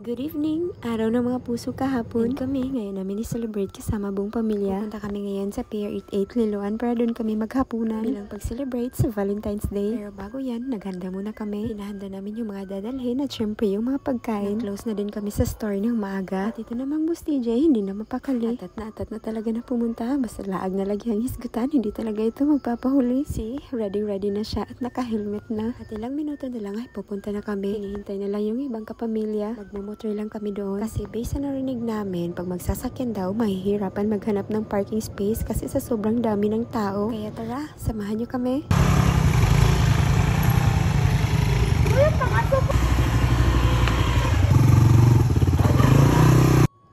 Good evening! Araw ng mga puso kahapon. And kami ngayon namin i-celebrate kasama buong pamilya. Pupunta kami ngayon sa Pier 88 Liloan para doon kami maghapunan bilang pag-celebrate sa Valentine's Day. Pero bago yan, naghanda muna kami. Hinahanda namin yung mga dadalhin at syempre yung mga pagkain. Nag-close na din kami sa store ng maaga. At ito namang Boss TJ, hindi na mapakali. Atat na talaga na pumunta. Basta laag na lagi ang hisgutan. Hindi talaga ito magpapahuli. See, ready na siya at naka-helmet na. At ilang minuto na lang ay pupunta na kami. Hinihintay na lang yung ibang kapamilya. Motor lang kami doon kasi based sa narinig namin, pag magsasakyan daw, mahihirapan maghanap ng parking space kasi sa sobrang dami ng tao. Kaya tara, samahan nyo kami.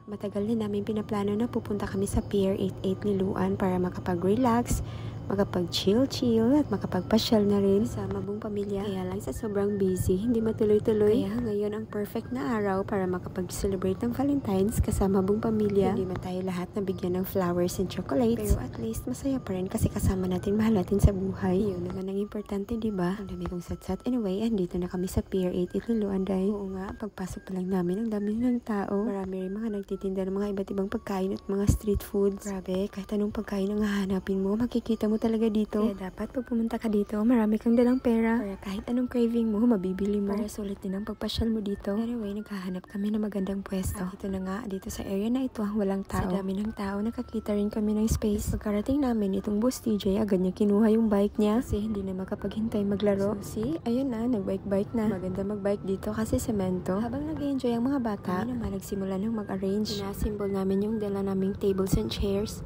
Matagal na namin pinaplano na pupunta kami sa Pier 88 Liloan para makapag-relax, makapag-chill at makapagpasyal na rin sa buong pamilya. Kaya lang sa sobrang busy, hindi matuloy-tuloy. Kaya ngayon ang perfect na araw para makapag-celebrate ng Valentine's kasama buong pamilya. Hindi man tayo lahat nabigyan ng flowers and chocolates, pero at least masaya pa rin kasi kasama natin, mahal natin sa buhay. Yun naman ang importante, diba? Ang dami kong satsat. Anyway, andito na kami sa Pier 88 Liloan dahil oo nga, pagpasok pa lang namin, ang dami ng tao. Marami rin mga nagtitinda ng mga iba't ibang pagkain at mga street foods. Grabe, kahit anong pagkain ang hahanapin mo, makikita mo talaga dito. Kaya dapat pag pumunta ka dito, marami kang dalang pera. Para kahit anong craving mo, mabibili mo. Para sulit din ang pagpasyal mo dito. Anyway, naghahanap kami ng magandang pwesto. At ito na nga, dito sa area na ito, ang walang tao. Sa dami ng tao, nakakita rin kami ng space. Pagkarating namin, itong Boss TJ, agad niya kinuha yung bike niya kasi hindi na makapaghintay maglaro. So, see, ayun na, nagbike na. Maganda magbike dito kasi semento. Habang nag-enjoy ang mga bata, kami naman nagsimula ng mag-arrange. Pinasimbol namin yung dala naming tables and chairs.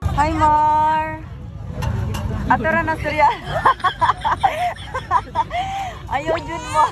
Hi, Mar! Atura na surya. Ayaw dyan mo.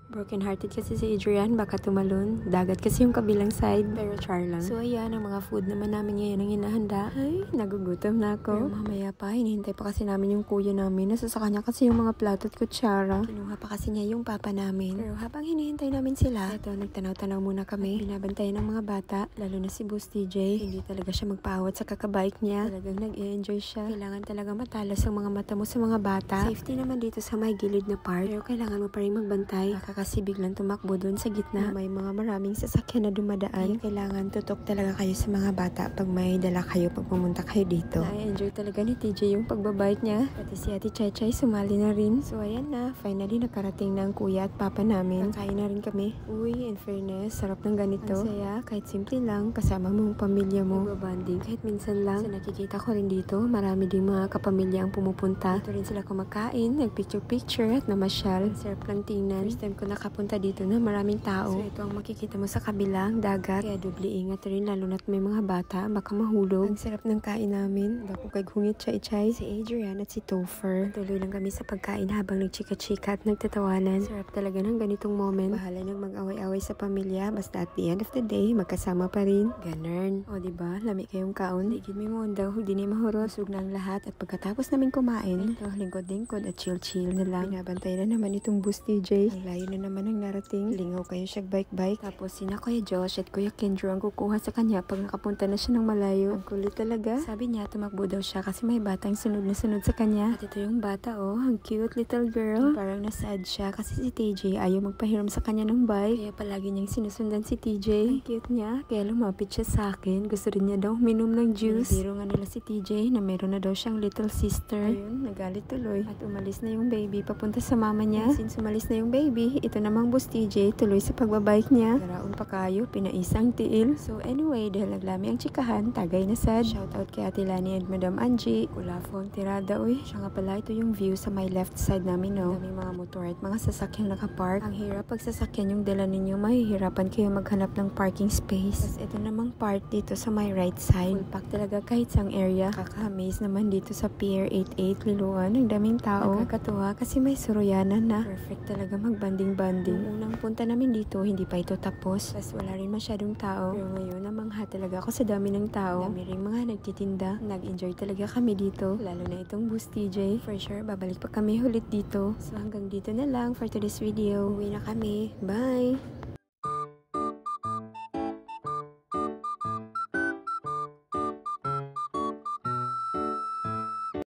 Broken hearted kasi si Adrian, baka tumalon. Dagat kasi yung kabilang side, pero char lang. So ayan, ang mga food naman namin ngayon ang hinahanda. Ay, nagugutom na ako. Pero mamaya pa, hinihintay pa kasi namin yung kuya namin. Nasa sa kanya kasi yung mga plato at kutsara. Kinuha pa kasi niya yung papa namin. Pero habang hinihintay namin sila, eto, nagtanaw-tanaw muna kami. Binabantayan ng mga bata, lalo na si Boss TJ. Hindi talaga siya magpaawat sa kakabike niya. Talagang nag-enjoy siya. Kailangan talaga matalas ang mga mata mo sa mga bata. Safety naman dito sa may gilid na part. Pero kailangan mo pa rin magbantay. Kasi biglang tumakbo doon sa gitna. May mga maraming sasakyan na dumadaan. Kailangan tutok talaga kayo sa mga bata pag may dala kayo pag pumunta kayo dito. Na-enjoy talaga ni TJ yung pagbabike niya. Pati si Ate Chechay sumali na rin. So ayan na, finally nakarating na ang kuya at papa namin. Kakain na rin kami. Uy, in fairness, sarap ng ganito. Ang saya, kahit simple lang, kasama mo ang pamilya mo. Nagbabanding kahit minsan lang. So nakikita ko rin dito, marami ding mga kapamilya ang pumupunta. Dito rin sila kumakain, nagpicture-picture at namasyal. Ang sarap lang tingnan. First time ko nakapunta dito na maraming tao. So ito ang makikita mo sa kabilang dagat. Kaya doble ingat rin lalo na't may mga bata, baka mahulog. Ang sarap ng kain namin. Bako kay hungit Chai-Chai, si Adrian at si Topher. Tuloy lang kami sa pagkain habang nagchika-chika at nagtatawanan. Sarap talaga ng ganitong moment. Bahala nang mag-away-away sa pamilya, basta at the end of the day, magkasama pa rin. Ganern. O diba, lami kayong kaon. Digid may mundaw, hindi ni mahurot. Sug ng lahat at pagkatapos namin kumain, ito, lingkod-lingkod at chill-chill na lang. Binabantay na naman itong Boss TJ. Ang layo na naman ang narating. Lingaw kayo siya bike-bike. Tapos sina Kuya Josh at Kuya Kendro ang kukuha sa kanya pag nakapunta na siya ng malayo. Ang kulit talaga. Sabi niya, tumakbo daw siya kasi may batang sunod na sunod sa kanya. At ito yung bata, oh. Ang cute little girl. Parang nasad siya kasi si TJ ayaw magpahiram sa kanya ng bike. Kaya palagi niyang sinusundan si TJ. Ang cute niya. Kaya lumapit siya sa akin. Gusto rin niya daw minom ng juice. Biro nga nila si TJ na meron na daw siyang little sister. Ayun, nagalit tuloy. At umalis na yung baby papunta sa mama niya. And since umalis na yung baby, ito namang Boss TJ tuloy sa pagbabike niya. Garaon pa kayo, pinaisang tiil. So anyway, dahil naglami ang chikahan, tagay na sad. Shoutout kay Ate Lani and Madam Angie. Kulafo ang tirada, uy. Siya nga pala, ito yung view sa my left side namin, no. Daming mga motor at mga sasakyan nakapark. Ang hirap pag sasakyan yung dala ninyo, mahihirapan kayo maghanap ng parking space. Tapos ito namang part dito sa my right side. Full pack talaga kahit sang area. Kaka-amaze naman dito sa Pier 88 Liloan. Ang daming tao. Nakakatuwa kasi may suroyanan na. Perfect talaga magbanding-banding. Unang punta namin dito, hindi pa ito tapos. Tapos wala rin masyadong tao. Pero ngayon, namangha talaga ako sa dami ng tao. Dami rin mga nagtitinda. Nag-enjoy talaga kami dito. Lalo na itong Boss TJ. For sure, babalik pa kami ulit dito. So hanggang dito na lang for today's video. Uwi na kami. Bye!